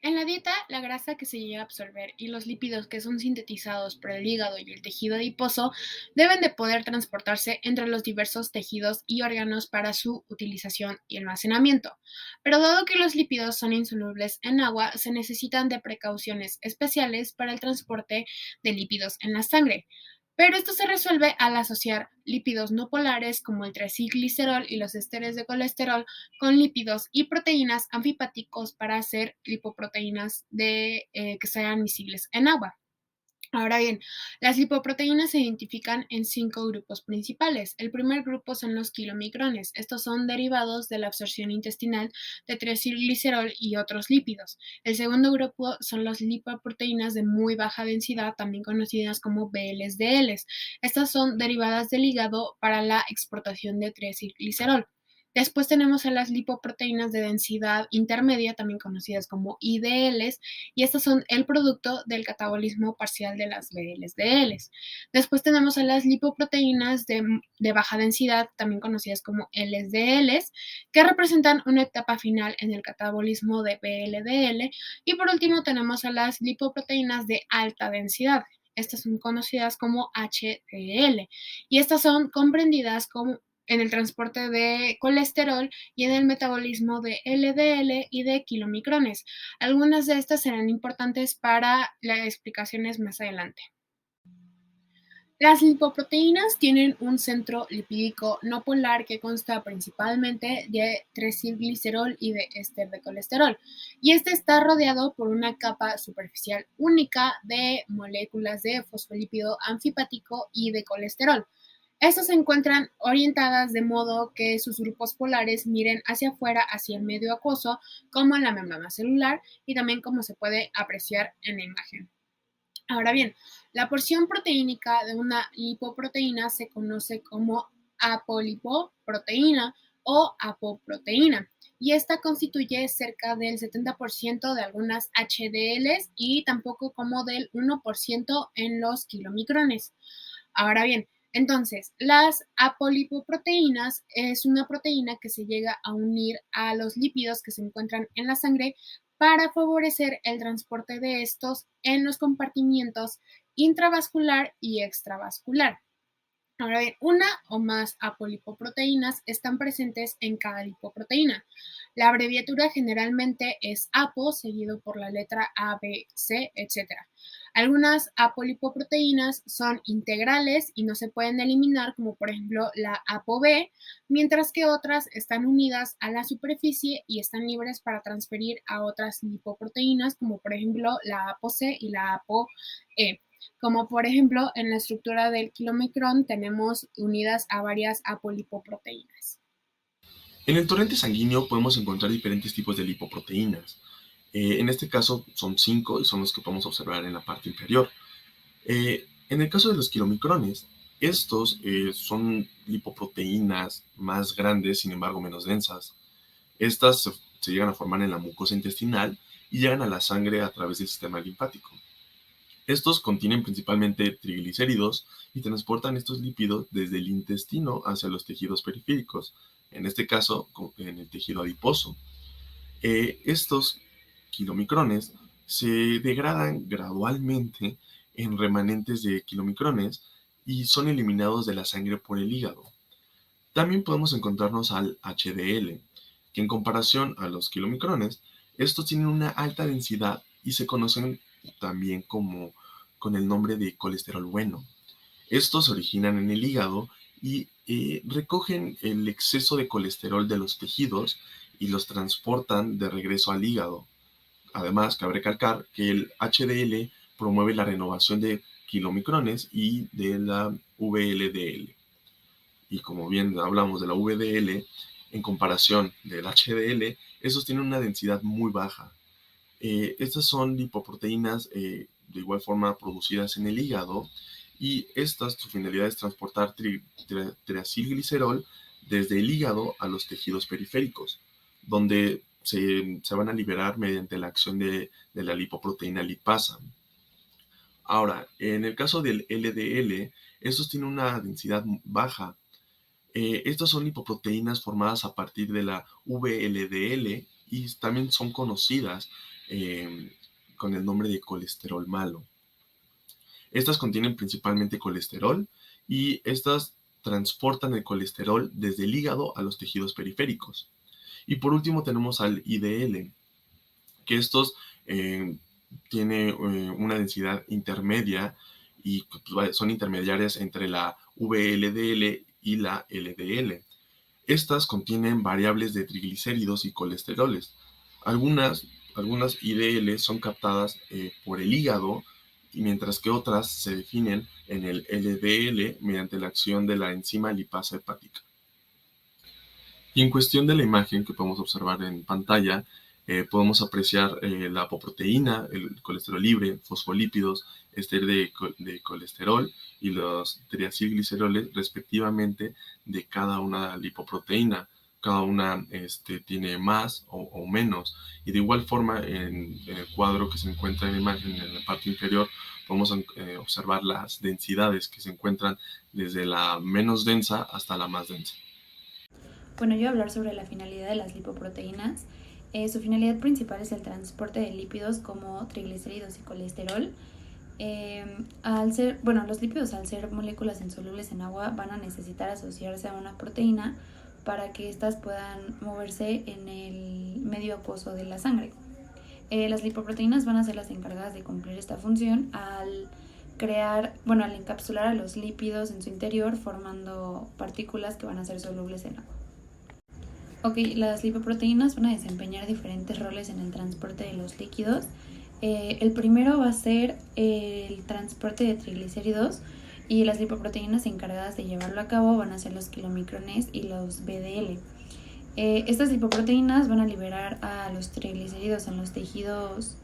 En la dieta, la grasa que se llega a absorber y los lípidos que son sintetizados por el hígado y el tejido adiposo deben de poder transportarse entre los diversos tejidos y órganos para su utilización y almacenamiento. Pero dado que los lípidos son insolubles en agua, se necesitan de precauciones especiales para el transporte de lípidos en la sangre. Pero esto se resuelve al asociar lípidos no polares como el triacilglicerol y los esteres de colesterol con lípidos y proteínas anfipáticos para hacer lipoproteínas que sean miscibles en agua. Ahora bien, las lipoproteínas se identifican en cinco grupos principales. El primer grupo son los kilomicrones. Estos son derivados de la absorción intestinal de triacilglicerol y otros lípidos. El segundo grupo son las lipoproteínas de muy baja densidad, también conocidas como VLDLs. Estas son derivadas del hígado para la exportación de triacilglicerol. Después tenemos a las lipoproteínas de densidad intermedia, también conocidas como IDLs, y estas son el producto del catabolismo parcial de las VLDLs. Después tenemos a las lipoproteínas de baja densidad, también conocidas como LDLs, que representan una etapa final en el catabolismo de VLDL. Y por último tenemos a las lipoproteínas de alta densidad. Estas son conocidas como HDL y estas son comprendidas como en el transporte de colesterol y en el metabolismo de LDL y de kilomicrones. Algunas de estas serán importantes para las explicaciones más adelante. Las lipoproteínas tienen un centro lipídico no polar que consta principalmente de triacilglicerol y de éster de colesterol, y este está rodeado por una capa superficial única de moléculas de fosfolípido anfipático y de colesterol. Estas se encuentran orientadas de modo que sus grupos polares miren hacia afuera, hacia el medio acuoso, como en la membrana celular y también como se puede apreciar en la imagen. Ahora bien, la porción proteínica de una lipoproteína se conoce como apolipoproteína o apoproteína, y esta constituye cerca del 70% de algunas HDLs y tampoco como del 1% en los kilomicrones. Ahora bien, entonces, las apolipoproteínas es una proteína que se llega a unir a los lípidos que se encuentran en la sangre para favorecer el transporte de estos en los compartimientos intravascular y extravascular. Ahora bien, una o más apolipoproteínas están presentes en cada lipoproteína. La abreviatura generalmente es APO, seguido por la letra A, B, C, etc. Algunas apolipoproteínas son integrales y no se pueden eliminar, como por ejemplo la ApoB, mientras que otras están unidas a la superficie y están libres para transferir a otras lipoproteínas, como por ejemplo la ApoC y la ApoE. Como por ejemplo, en la estructura del kilomicrón tenemos unidas a varias apolipoproteínas. En el torrente sanguíneo podemos encontrar diferentes tipos de lipoproteínas. En este caso son 5 y son los que podemos observar en la parte inferior. En el caso de los kilomicrones, estos son lipoproteínas más grandes, sin embargo menos densas. Estas se llegan a formar en la mucosa intestinal y llegan a la sangre a través del sistema linfático. Estos contienen principalmente triglicéridos y transportan estos lípidos desde el intestino hacia los tejidos periféricos, en este caso en el tejido adiposo. Estos kilomicrones se degradan gradualmente en remanentes de kilomicrones y son eliminados de la sangre por el hígado. También podemos encontrarnos al HDL, que en comparación a los kilomicrones, estos tienen una alta densidad y se conocen también como con el nombre de colesterol bueno. Estos se originan en el hígado y recogen el exceso de colesterol de los tejidos y los transportan de regreso al hígado. Además, cabe recalcar que el HDL promueve la renovación de kilomicrones y de la VLDL. Y como bien hablamos de la VDL, en comparación del HDL, esos tienen una densidad muy baja. Estas son lipoproteínas de igual forma producidas en el hígado y estas, su finalidad es transportar triacilglicerol desde el hígado a los tejidos periféricos, donde se van a liberar mediante la acción de la lipoproteína lipasa. Ahora, en el caso del LDL, estos tienen una densidad baja. Estas son lipoproteínas formadas a partir de la VLDL y también son conocidas con el nombre de colesterol malo. Estas contienen principalmente colesterol y estas transportan el colesterol desde el hígado a los tejidos periféricos. Y por último tenemos al IDL, que estos tiene una densidad intermedia y pues, son intermediarias entre la VLDL y la LDL. Estas contienen variables de triglicéridos y colesteroles. Algunas, algunas IDL son captadas por el hígado, mientras que otras se definen en el LDL mediante la acción de la enzima lipasa hepática. Y en cuestión de la imagen que podemos observar en pantalla, podemos apreciar la apoproteína, el colesterol libre, fosfolípidos, ester de colesterol y los triacilgliceroles respectivamente de cada una lipoproteína. Cada una tiene más o menos. Y de igual forma, en el cuadro que se encuentra en la imagen en la parte inferior, podemos observar las densidades que se encuentran desde la menos densa hasta la más densa. Bueno, yo voy a hablar sobre la finalidad de las lipoproteínas. Su finalidad principal es el transporte de lípidos como triglicéridos y colesterol. Los lípidos, al ser moléculas insolubles en agua, van a necesitar asociarse a una proteína para que éstas puedan moverse en el medio acuoso de la sangre. Las lipoproteínas van a ser las encargadas de cumplir esta función al encapsular a los lípidos en su interior, formando partículas que van a ser solubles en agua. Las lipoproteínas van a desempeñar diferentes roles en el transporte de los líquidos. El primero va a ser el transporte de triglicéridos, y las lipoproteínas encargadas de llevarlo a cabo van a ser los kilomicrones y los VDL. Estas lipoproteínas van a liberar a los triglicéridos en los tejidos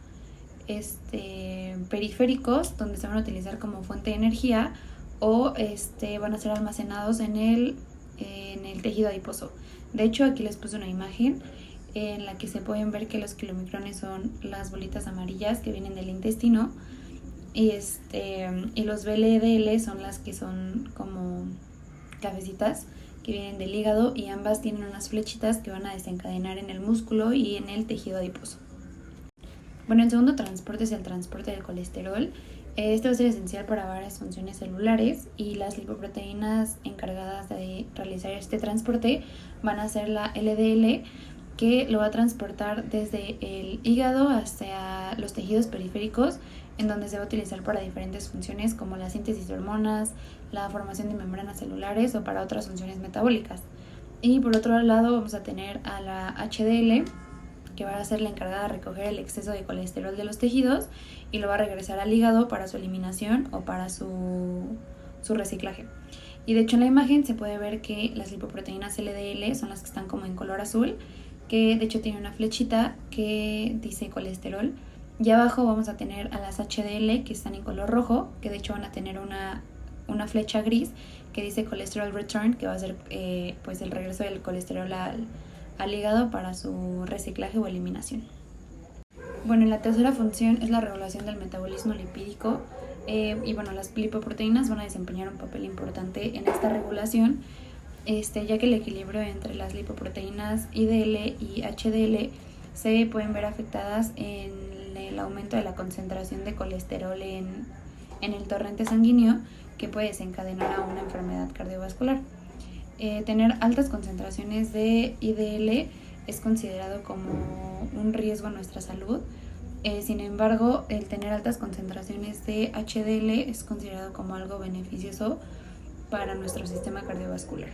periféricos, donde se van a utilizar como fuente de energía, o van a ser almacenados en el tejido adiposo. De hecho, aquí les puse una imagen en la que se pueden ver que los kilomicrones son las bolitas amarillas que vienen del intestino, y los VLDL son las que son como cafecitas que vienen del hígado, y ambas tienen unas flechitas que van a desencadenar en el músculo y en el tejido adiposo. Bueno, el segundo transporte es el transporte del colesterol. Este va a ser esencial para varias funciones celulares, y las lipoproteínas encargadas de realizar este transporte van a ser la LDL, que lo va a transportar desde el hígado hacia los tejidos periféricos, en donde se va a utilizar para diferentes funciones como la síntesis de hormonas, la formación de membranas celulares o para otras funciones metabólicas. Y por otro lado vamos a tener a la HDL, que va a ser la encargada de recoger el exceso de colesterol de los tejidos y lo va a regresar al hígado para su eliminación o para su reciclaje. Y de hecho en la imagen se puede ver que las lipoproteínas LDL son las que están como en color azul, que de hecho tiene una flechita que dice colesterol. Y abajo vamos a tener a las HDL, que están en color rojo, que de hecho van a tener una flecha gris que dice cholesterol return, que va a ser pues el regreso del colesterol al hígado para su reciclaje o eliminación. Bueno, la tercera función es la regulación del metabolismo lipídico, las lipoproteínas van a desempeñar un papel importante en esta regulación, ya que el equilibrio entre las lipoproteínas IDL y HDL se pueden ver afectadas en el aumento de la concentración de colesterol en el torrente sanguíneo, que puede desencadenar a una enfermedad cardiovascular. Tener altas concentraciones de IDL es considerado como un riesgo a nuestra salud. Sin embargo, el tener altas concentraciones de HDL es considerado como algo beneficioso para nuestro sistema cardiovascular.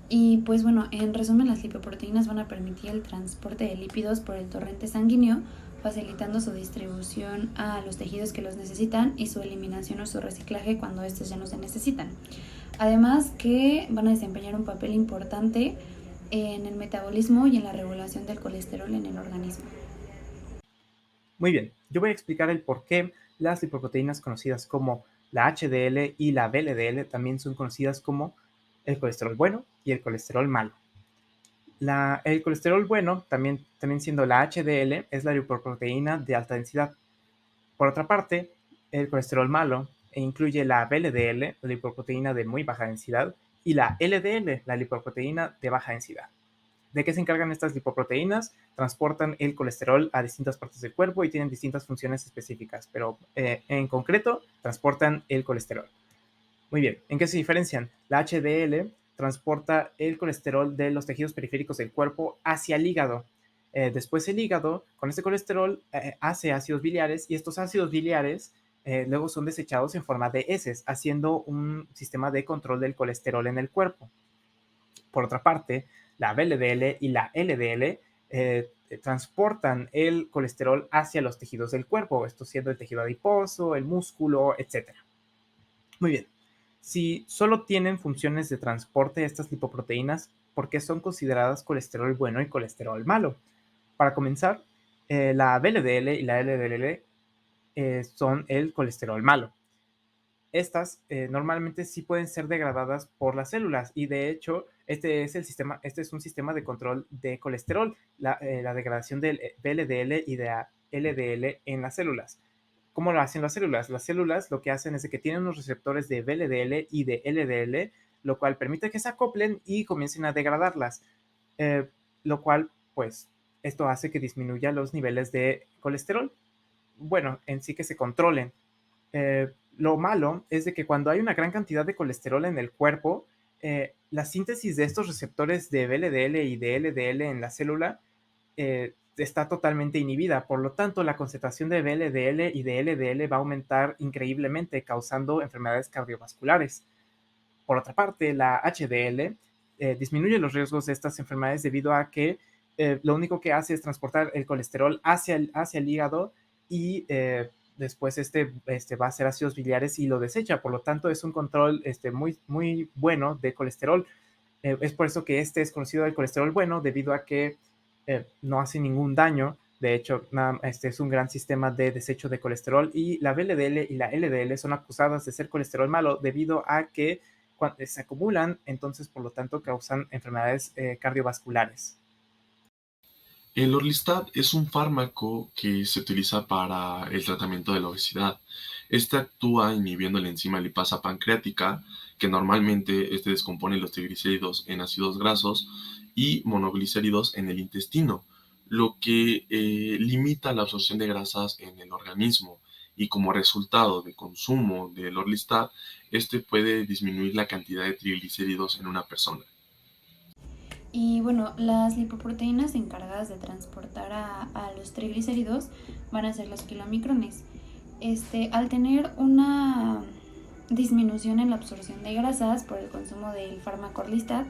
Y pues bueno, en resumen, las lipoproteínas van a permitir el transporte de lípidos por el torrente sanguíneo, facilitando su distribución a los tejidos que los necesitan y su eliminación o su reciclaje cuando estos ya no se necesitan. Además que van a desempeñar un papel importante en el metabolismo y en la regulación del colesterol en el organismo. Muy bien, yo voy a explicar el por qué las lipoproteínas conocidas como la HDL y la VLDL también son conocidas como el colesterol bueno y el colesterol malo. El colesterol bueno, también siendo la HDL, es la lipoproteína de alta densidad. Por otra parte, el colesterol malo incluye la VLDL, la lipoproteína de muy baja densidad, y la LDL, la lipoproteína de baja densidad. ¿De qué se encargan estas lipoproteínas? Transportan el colesterol a distintas partes del cuerpo y tienen distintas funciones específicas, pero en concreto transportan el colesterol. Muy bien, ¿en qué se diferencian? La HDL transporta el colesterol de los tejidos periféricos del cuerpo hacia el hígado. Después el hígado, con este colesterol, hace ácidos biliares y estos ácidos biliares luego son desechados en forma de heces, haciendo un sistema de control del colesterol en el cuerpo. Por otra parte, la VLDL y la LDL transportan el colesterol hacia los tejidos del cuerpo, esto siendo el tejido adiposo, el músculo, etc. Muy bien. Si solo tienen funciones de transporte estas lipoproteínas, ¿por qué son consideradas colesterol bueno y colesterol malo? Para comenzar, la VLDL y la LDL son el colesterol malo. Estas normalmente sí pueden ser degradadas por las células y de hecho este es un sistema de control de colesterol, la degradación del VLDL y de la LDL en las células. ¿Cómo lo hacen las células? Las células lo que hacen es que tienen unos receptores de VLDL y de LDL, lo cual permite que se acoplen y comiencen a degradarlas, lo cual, pues, esto hace que disminuya los niveles de colesterol. Bueno, en sí que se controlen. Lo malo es de que cuando hay una gran cantidad de colesterol en el cuerpo, la síntesis de estos receptores de VLDL y de LDL en la célula está totalmente inhibida. Por lo tanto, la concentración de VLDL y de LDL va a aumentar increíblemente, causando enfermedades cardiovasculares. Por otra parte, la HDL disminuye los riesgos de estas enfermedades debido a que lo único que hace es transportar el colesterol hacia el hígado y después va a hacer ácidos biliares y lo desecha. Por lo tanto, es un control muy, muy bueno de colesterol. Es por eso que este es conocido el colesterol bueno, debido a que no hace ningún daño. De hecho, es un gran sistema de desecho de colesterol y la VLDL y la LDL son acusadas de ser colesterol malo debido a que cuando se acumulan, entonces por lo tanto causan enfermedades cardiovasculares. El Orlistat es un fármaco que se utiliza para el tratamiento de la obesidad. Este actúa inhibiendo la enzima lipasa pancreática, que normalmente descompone los triglicéridos en ácidos grasos y monoglicéridos en el intestino, lo que limita la absorción de grasas en el organismo. Y como resultado de consumo del Orlistat, este puede disminuir la cantidad de triglicéridos en una persona. Y bueno, las lipoproteínas encargadas de transportar a los triglicéridos van a ser los kilomicrones. Al tener una disminución en la absorción de grasas por el consumo del fármaco Orlistat,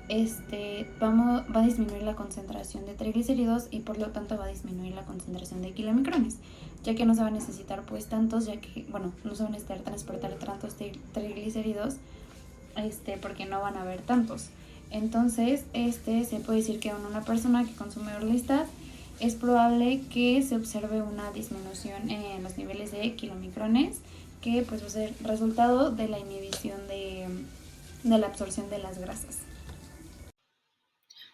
va a disminuir la concentración de triglicéridos y por lo tanto va a disminuir la concentración de kilomicrones, ya que no se va a necesitar pues tantos, no se van a necesitar transportar tantos triglicéridos, porque no van a haber tantos. Entonces, se puede decir que en una persona que consume Orlistat es probable que se observe una disminución en los niveles de kilomicrones, que pues va a ser resultado de la inhibición de la absorción de las grasas.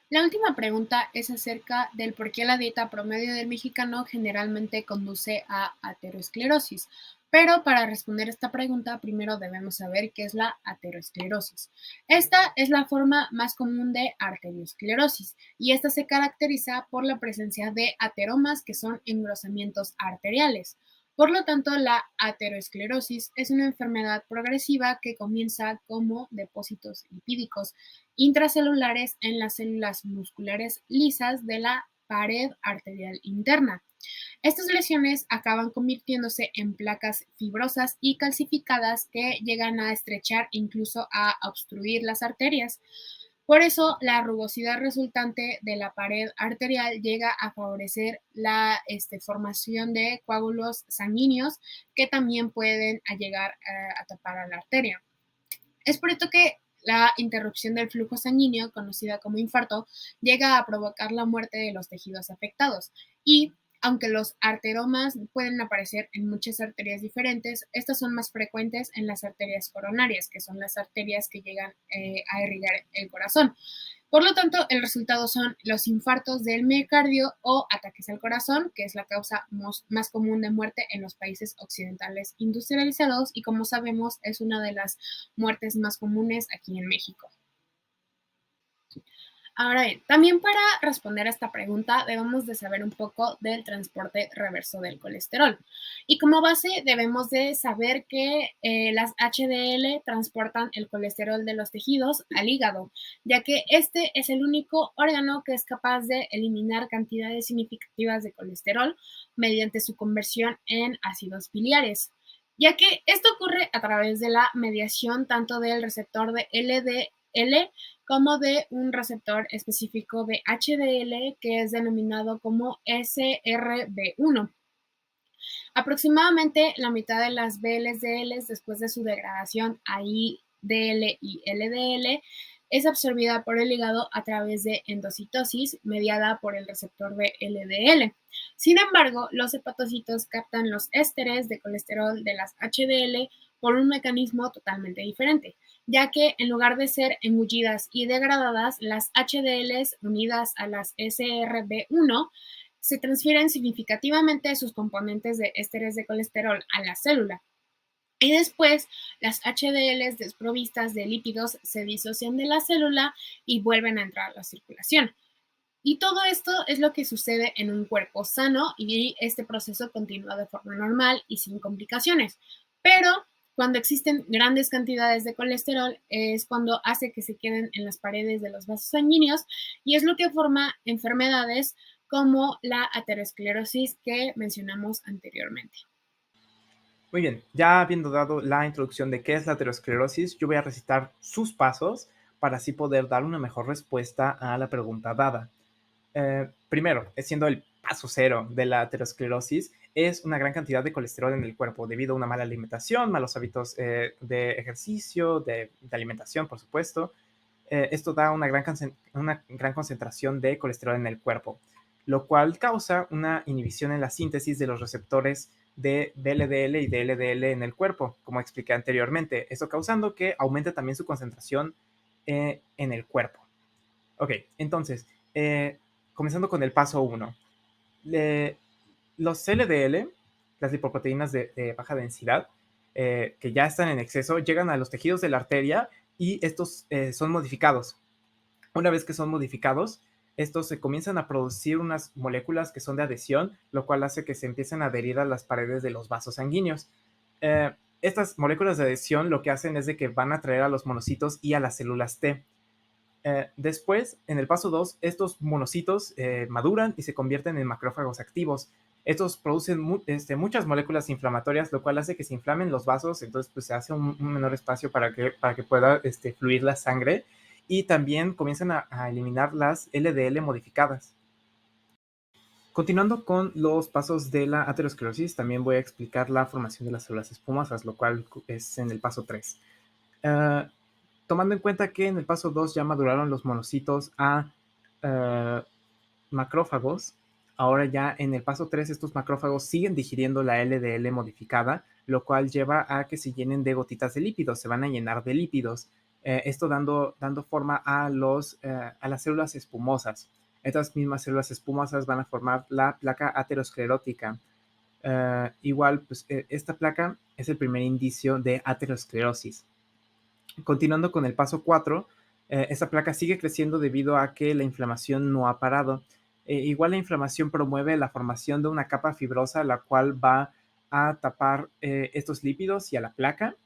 La última pregunta es acerca del por qué la dieta promedio del mexicano generalmente conduce a aterosclerosis. Pero para responder esta pregunta, primero debemos saber qué es la aterosclerosis. Esta es la forma más común de arteriosclerosis y esta se caracteriza por la presencia de ateromas, que son engrosamientos arteriales. Por lo tanto, la aterosclerosis es una enfermedad progresiva que comienza como depósitos lipídicos intracelulares en las células musculares lisas de la pared arterial interna. Estas lesiones acaban convirtiéndose en placas fibrosas y calcificadas que llegan a estrechar e incluso a obstruir las arterias. Por eso, la rugosidad resultante de la pared arterial llega a favorecer la formación de coágulos sanguíneos que también pueden llegar a tapar a la arteria. Es por esto que la interrupción del flujo sanguíneo, conocida como infarto, llega a provocar la muerte de los tejidos afectados. Y aunque los arteromas pueden aparecer en muchas arterias diferentes, estas son más frecuentes en las arterias coronarias, que son las arterias que llegan a irrigar el corazón. Por lo tanto, el resultado son los infartos del miocardio o ataques al corazón, que es la causa más común de muerte en los países occidentales industrializados y, como sabemos, es una de las muertes más comunes aquí en México. Ahora bien, también para responder a esta pregunta debemos de saber un poco del transporte reverso del colesterol. Y como base debemos de saber que las HDL transportan el colesterol de los tejidos al hígado, ya que este es el único órgano que es capaz de eliminar cantidades significativas de colesterol mediante su conversión en ácidos biliares, ya que esto ocurre a través de la mediación tanto del receptor de LDL como de un receptor específico de HDL que es denominado como SRB1. Aproximadamente la mitad de las VLDLs después de su degradación a IDL y LDL es absorbida por el hígado a través de endocitosis mediada por el receptor de LDL. Sin embargo, los hepatocitos captan los ésteres de colesterol de las HDL por un mecanismo totalmente diferente, ya que en lugar de ser engullidas y degradadas, las HDLs unidas a las SRB1 se transfieren significativamente sus componentes de ésteres de colesterol a la célula. Y después, las HDLs desprovistas de lípidos se disocian de la célula y vuelven a entrar a la circulación. Y todo esto es lo que sucede en un cuerpo sano y este proceso continúa de forma normal y sin complicaciones. Pero cuando existen grandes cantidades de colesterol es cuando hace que se queden en las paredes de los vasos sanguíneos y es lo que forma enfermedades como la aterosclerosis que mencionamos anteriormente. Muy bien, ya habiendo dado la introducción de qué es la aterosclerosis, yo voy a recitar sus pasos para así poder dar una mejor respuesta a la pregunta dada. Primero, siendo el paso cero de la aterosclerosis, es una gran cantidad de colesterol en el cuerpo debido a una mala alimentación, malos hábitos de ejercicio, de alimentación, por supuesto. Esto da una gran concentración de colesterol en el cuerpo, lo cual causa una inhibición en la síntesis de los receptores de VLDL y DLDL en el cuerpo, como expliqué anteriormente, esto causando que aumente también su concentración en el cuerpo. Ok, entonces, comenzando con el paso 1. Los LDL, las lipoproteínas de baja densidad, que ya están en exceso, llegan a los tejidos de la arteria y estos son modificados. Una vez que son modificados, estos se comienzan a producir unas moléculas que son de adhesión, lo cual hace que se empiecen a adherir a las paredes de los vasos sanguíneos. Estas moléculas de adhesión lo que hacen es de que van a atraer a los monocitos y a las células T. Después, en el paso 2, estos monocitos maduran y se convierten en macrófagos activos. Estos producen muchas moléculas inflamatorias, lo cual hace que se inflamen los vasos, entonces pues, se hace un menor espacio para que pueda fluir la sangre y también comienzan a eliminar las LDL modificadas. Continuando con los pasos de la aterosclerosis, también voy a explicar la formación de las células espumosas, lo cual es en el paso 3. Tomando en cuenta que en el paso 2 ya maduraron los monocitos a macrófagos, ahora ya en el paso 3 estos macrófagos siguen digiriendo la LDL modificada, lo cual lleva a que se llenen de gotitas de lípidos, se van a llenar de lípidos, esto dando forma a las células espumosas. Estas mismas células espumosas van a formar la placa aterosclerótica. Igual, pues esta placa es el primer indicio de aterosclerosis. Continuando con el paso 4, esta placa sigue creciendo debido a que la inflamación no ha parado. Igual la inflamación promueve la formación de una capa fibrosa, la cual va a tapar estos lípidos y a la placa.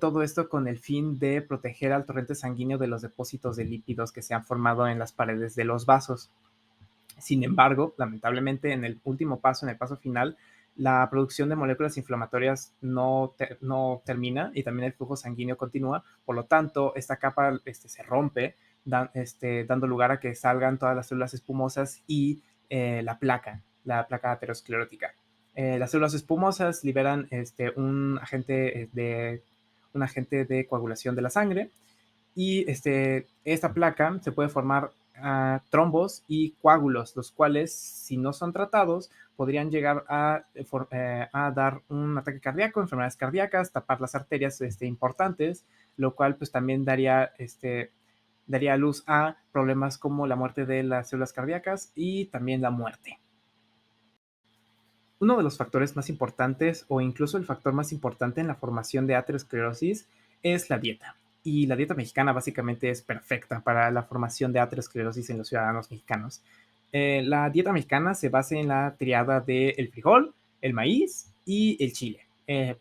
Todo esto con el fin de proteger al torrente sanguíneo de los depósitos de lípidos que se han formado en las paredes de los vasos. Sin embargo, lamentablemente, en el último paso, en el paso final, la producción de moléculas inflamatorias no termina y también el flujo sanguíneo continúa. Por lo tanto, esta capa se rompe, dando lugar a que salgan todas las células espumosas y la placa aterosclerótica. Las células espumosas liberan un agente de coagulación de la sangre y esta placa se puede formar trombos y coágulos, los cuales, si no son tratados, podrían llegar a dar un ataque cardíaco, enfermedades cardíacas, tapar las arterias importantes, lo cual pues también daría luz a problemas como la muerte de las células cardíacas y también la muerte. Uno de los factores más importantes, o incluso el factor más importante en la formación de aterosclerosis, es la dieta. y la dieta mexicana básicamente es perfecta para la formación de aterosclerosis en los ciudadanos mexicanos. La dieta mexicana se basa en la triada del frijol, el maíz y el chile.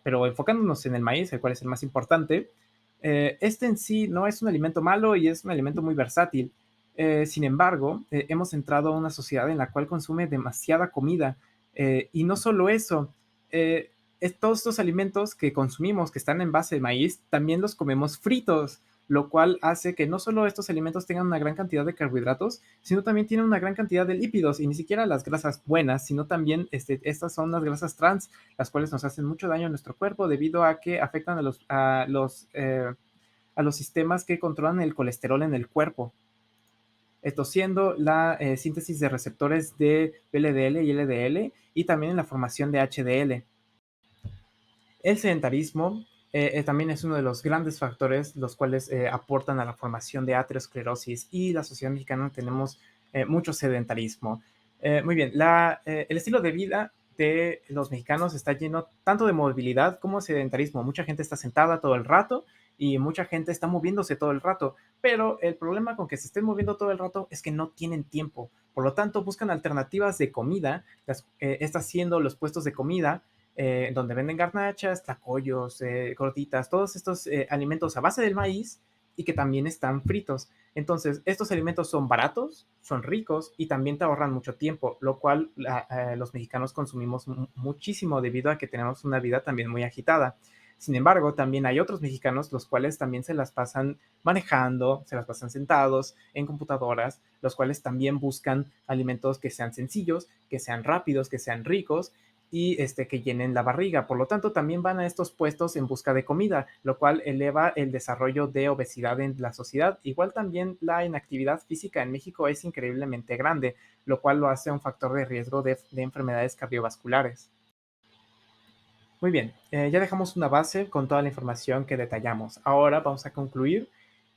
Pero enfocándonos en el maíz, el cual es el más importante, este en sí no es un alimento malo y es un alimento muy versátil. Sin embargo, hemos entrado a una sociedad en la cual consume demasiada comida. Y no solo eso, eh, todos estos alimentos que consumimos, que están en base de maíz, también los comemos fritos, lo cual hace que no solo estos alimentos tengan una gran cantidad de carbohidratos, sino también tienen una gran cantidad de lípidos, y ni siquiera las grasas buenas, sino también estas son las grasas trans, las cuales nos hacen mucho daño a nuestro cuerpo debido a que afectan a los sistemas que controlan el colesterol en el cuerpo. Esto siendo la síntesis de receptores de VLDL y LDL y también la formación de HDL. El sedentarismo también es uno de los grandes factores los cuales aportan a la formación de aterosclerosis, y la sociedad mexicana tenemos mucho sedentarismo. Muy bien, el estilo de vida de los mexicanos está lleno tanto de movilidad como sedentarismo. Mucha gente está sentada todo el rato y mucha gente está moviéndose todo el rato, pero el problema con que se estén moviendo todo el rato es que no tienen tiempo. Por lo tanto, buscan alternativas de comida, estas siendo los puestos de comida donde venden garnachas, tlacoyos, gorditas, todos estos alimentos a base del maíz y que también están fritos. Entonces, estos alimentos son baratos, son ricos y también te ahorran mucho tiempo, lo cual los mexicanos consumimos muchísimo debido a que tenemos una vida también muy agitada. Sin embargo, también hay otros mexicanos los cuales también se las pasan manejando, se las pasan sentados en computadoras, los cuales también buscan alimentos que sean sencillos, que sean rápidos, que sean ricos y que llenen la barriga. Por lo tanto, también van a estos puestos en busca de comida, lo cual eleva el desarrollo de obesidad en la sociedad. Igual también la inactividad física en México es increíblemente grande, lo cual lo hace un factor de riesgo de enfermedades cardiovasculares. Muy bien, ya dejamos una base con toda la información que detallamos. Ahora vamos a concluir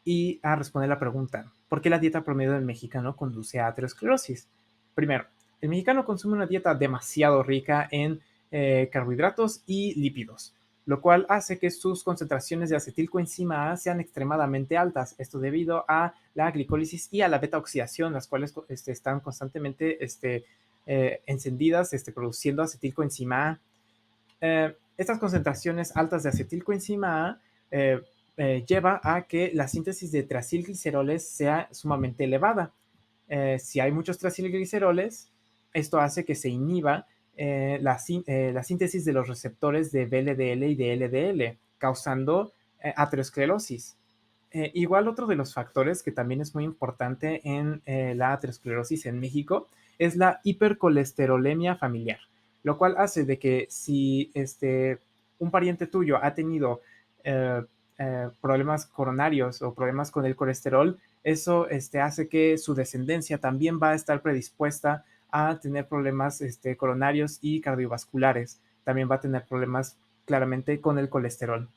y a responder la pregunta: ¿por qué la dieta promedio del mexicano conduce a aterosclerosis? Primero, el mexicano consume una dieta demasiado rica en carbohidratos y lípidos, lo cual hace que sus concentraciones de acetilcoenzima A sean extremadamente altas. Esto debido a la glicólisis y a la beta-oxidación, las cuales están constantemente encendidas, produciendo acetilcoenzima A. Estas concentraciones altas de acetilcoenzima A lleva a que la síntesis de triacilgliceroles sea sumamente elevada. Si hay muchos triacilgliceroles, esto hace que se inhiba la síntesis de los receptores de VLDL y de LDL, causando aterosclerosis. Igual otro de los factores que también es muy importante en la aterosclerosis en México es la hipercolesterolemia familiar, lo cual hace de que si un pariente tuyo ha tenido problemas coronarios o problemas con el colesterol, eso hace que su descendencia también va a estar predispuesta a tener problemas coronarios y cardiovasculares. También va a tener problemas claramente con el colesterol.